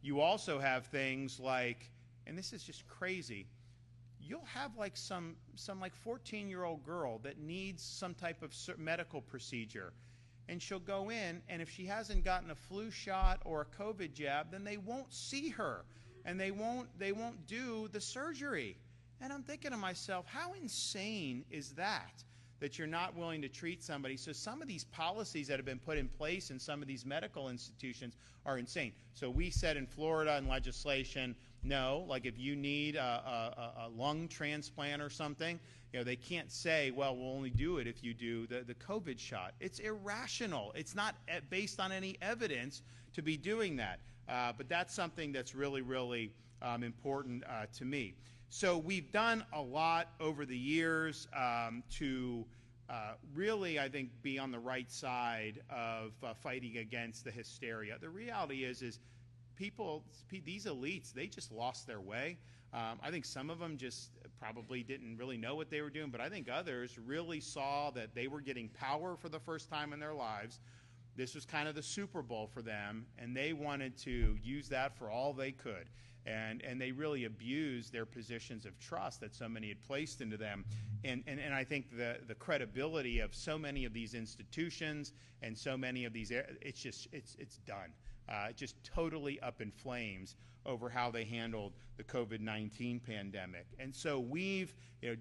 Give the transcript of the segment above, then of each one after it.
You also have things like, and this is just crazy, you'll have like some like 14-year-old girl that needs some type of medical procedure, and she'll go in, and if she hasn't gotten a flu shot or a COVID jab, then they won't see her, and they won't do the surgery. And I'm thinking to myself, how insane is that you're not willing to treat somebody? So some of these policies that have been put in place in some of these medical institutions are insane. So we said in Florida in legislation, no, like if you need a lung transplant or something, they can't say, well, we'll only do it if you do the COVID shot. It's irrational. It's not based on any evidence to be doing that. But that's something that's really, really important to me. So we've done a lot over the years to really, I think, be on the right side of fighting against the hysteria. The reality is these elites, they just lost their way. I think some of them just probably didn't really know what they were doing, but I think others really saw that they were getting power for the first time in their lives. This was kind of the Super Bowl for them, and they wanted to use that for all they could. And they really abused their positions of trust that so many had placed into them. And I think the credibility of so many of these institutions and so many of these, it's done. Just totally up in flames over how they handled the COVID-19 pandemic. And so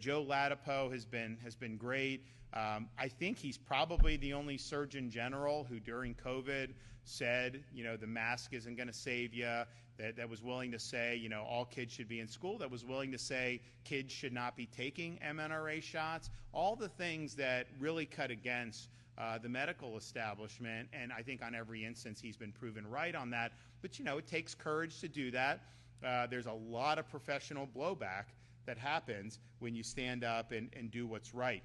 Joe Ladapo has been great. I think he's probably the only Surgeon General who during COVID said, the mask isn't going to save you, that was willing to say, all kids should be in school, that was willing to say kids should not be taking mRNA shots, all the things that really cut against the medical establishment. And I think on every instance he's been proven right on that. But, it takes courage to do that. There's a lot of professional blowback that happens when you stand up and do what's right.